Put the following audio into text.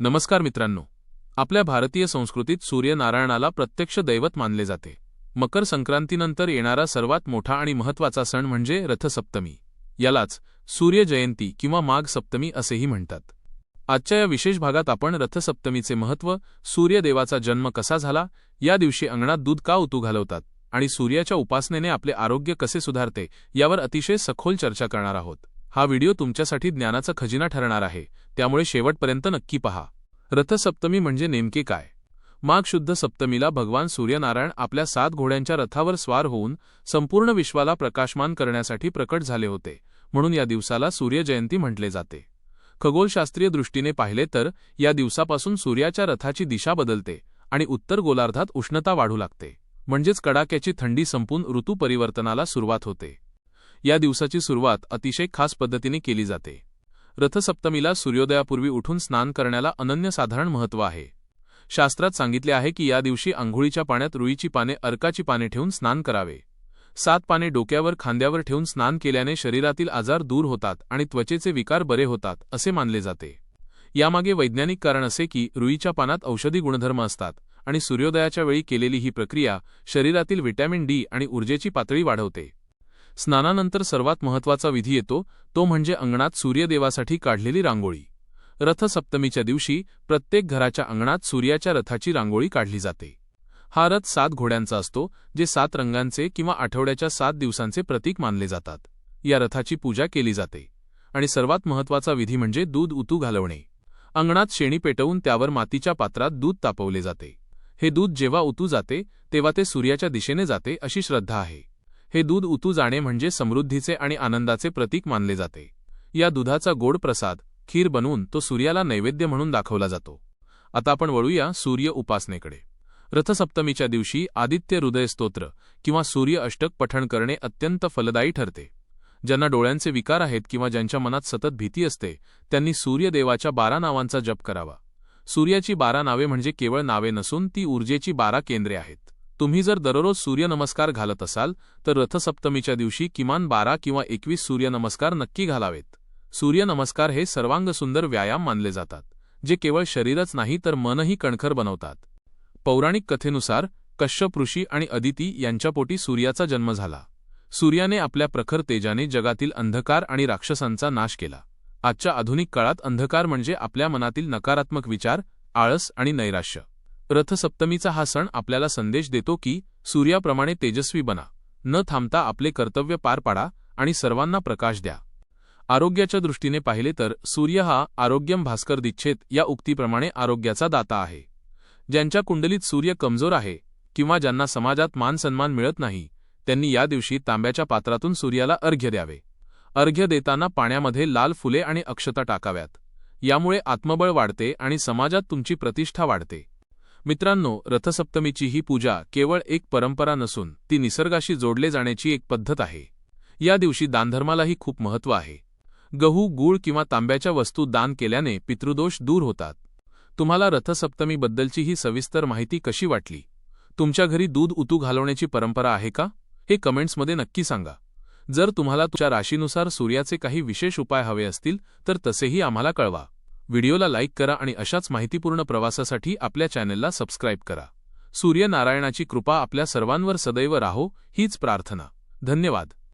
नमस्कार मित्रांनो, आपल्या भारतीय संस्कृतीत सूर्यनारायणाला प्रत्यक्ष दैवत मानले जाते। मकर संक्रांतीनंतर येणारा सर्वात मोठा आणि महत्त्वाचा सण म्हणजे रथसप्तमी। यालाच सूर्य जयंती किंवा माघ सप्तमी असेही म्हणतात। आजच्या या विशेष भागात आपण रथसप्तमीचे महत्त्व, सूर्यदेवाचा जन्म कसा झाला, या दिवशी अंगणात दूध का उतू घालवतात आणि सूर्याच्या उपासनेने आपले आरोग्य कसे सुधारते यावर अतिशय सखोल चर्चा करणार आहोत। हा व्हिडिओ तुमच्यासाठी ज्ञानाचा खजिना ठरणार आहे, त्यामुळे शेवटपर्यंत नक्की पहा। रथसप्तमी म्हणजे नेमके काय? माघ शुद्ध सप्तमीला भगवान सूर्यनारायण आपल्या 7 घोड्यांच्या रथावर स्वार होऊन संपूर्ण विश्वाला प्रकाशमान करण्यासाठी प्रकट झाले होते, म्हणून या दिवसाला सूर्यजयंती म्हटले जाते। खगोलशास्त्रीय दृष्टीने पाहिले तर या दिवसापासून सूर्याच्या रथाची दिशा बदलते आणि उत्तर गोलार्धात उष्णता वाढू लागते, म्हणजेच कडाक्याची थंडी संपून ऋतू परिवर्तनाला सुरुवात होते। या दिवसाची सुरुवात अतिशय खास पद्धतीने केली जाते। रथसप्तमीला सूर्योदयापूर्वी उठून स्नान करण्याला अनन्यसाधारण महत्त्व आहे। शास्त्रात सांगितले आहे की या दिवशी अंघोळीच्या पाण्यात रुईची पाने, अर्काची पाने ठेवून स्नान करावे। 7 पाने डोक्यावर, खांद्यावर ठेवून स्नान केल्याने शरीरातील आजार दूर होतात आणि त्वचेचे विकार बरे होतात असे मानले जाते। यामागे वैज्ञानिक कारण असे की रुईच्या पानात औषधी गुणधर्म असतात आणि सूर्योदयाच्या वेळी केलेली ही प्रक्रिया शरीरातील व्हिटॅमिन डी आणि ऊर्जेची पातळी वाढवते। स्नानानंतर सर्वात महत्त्वाचा विधी येतो, तो म्हणजे अंगणात सूर्यदेवासाठी काढलेली रांगोळी। रथसप्तमीच्या दिवशी प्रत्येक घराच्या अंगणात सूर्याच्या रथाची रांगोळी काढली जाते। हा रथ 7 घोड्यांचा असतो, जे 7 रंगांचे किंवा आठवड्याच्या 7 दिवसांचे प्रतीक मानले जातात। या रथाची पूजा केली जाते आणि सर्वात महत्त्वाचा विधी म्हणजे दूध उतू घालवणे। अंगणात शेणी पेटवून त्यावर मातीच्या पात्रात दूध तापवले जाते। हे दूध जेव्हा उतू जाते तेव्हा ते सूर्याच्या दिशेने जाते अशी श्रद्धा आहे। हे दूध उतू जाणे म्हणजे समृद्धीचे आणि आनंदाचे प्रतीक मानले जाते। या दुधाचा गोड प्रसाद, खीर बनवून तो सूर्याला नैवेद्य म्हणून दाखवला जातो। आता आपण वळूया सूर्य उपासनेकडे। रथसप्तमीच्या दिवशी आदित्य हृदय स्तोत्र किंवा सूर्य अष्टक पठण करणे अत्यंत फलदायी ठरते। ज्यांना डोळ्यांचे विकार आहेत किंवा ज्यांच्या मनात सतत भीती असते, त्यांनी सूर्यदेवाच्या 12 नावांचा जप करावा। सूर्याची 12 नावे म्हणजे केवळ नावे नसून ती ऊर्जेची 12 केंद्रे आहेत। तुम्ही जर दररोज सूर्यनमस्कार घालत असाल तर रथसप्तमीच्या दिवशी किमान 12 किंवा 21 सूर्यनमस्कार नक्की घालावेत। सूर्यनमस्कार हे सर्वांग सुंदर व्यायाम मानले जातात, जे केवळ शरीरच नाही तर मनही कणखर बनवतात। पौराणिक कथेनुसार कश्यप ऋषी आणि अदिती यांच्या पोटी सूर्याचा जन्म झाला। सूर्याने आपल्या प्रखर तेजाने जगातील अंधकार आणि राक्षसांचा नाश केला। आजच्या आधुनिक काळात अंधकार म्हणजे आपल्या मनातील नकारात्मक विचार, आळस आणि नैराश्य। रथसप्तमीचा हा सण आपल्याला संदेश देतो की सूर्याप्रमाणे तेजस्वी बना, न थांबता आपले कर्तव्य पार पाडा आणि सर्वांना प्रकाश द्या। आरोग्याच्या दृष्टीने पाहिले तर सूर्य हा आरोग्यम भास्कर दिच्छेत या उक्तीप्रमाणे आरोग्याचा दाता आहे। ज्यांच्या कुंडलीत सूर्य कमजोर आहे किंवा ज्यांना समाजात मान सन्मान मिळत नाही, त्यांनी या दिवशी तांब्याच्या पात्रातून सूर्याला अर्घ्य द्यावे। अर्घ्य देताना पाण्यामध्ये लाल फुले आणि अक्षता टाकाव्यात। यामुळे आत्मबळ वाढते आणि समाजात तुमची प्रतिष्ठा वाढते। मित्रांनो, रथसप्तमीची ही पूजा केवळ एक परंपरा नसून ती निसर्गाशी जोडले जाण्याची एक पद्धत आहे। या दिवशी दानधर्मालाही खूप महत्त्व आहे। गहू, गूळ किंवा तांब्याच्या वस्तू दान केल्याने पितृदोष दूर होतात। तुम्हाला रथसप्तमीबद्दलची ही सविस्तर माहिती कशी वाटली? तुमच्या घरी दूध उतू घालवण्याची परंपरा आहे का? हे कमेंट्समध्ये नक्की सांगा। जर तुम्हाला तुमच्या राशीनुसार सूर्याचे काही विशेष उपाय हवे असतील तर तसेही आम्हाला कळवा। व्हिडिओला लाईक करा आणि अशाच माहितीपूर्ण प्रवासासाठी आपल्या चॅनलला सबस्क्राईब करा। सूर्यनारायणाची कृपा आपल्या सर्वांवर सदैव राहो हीच प्रार्थना। धन्यवाद।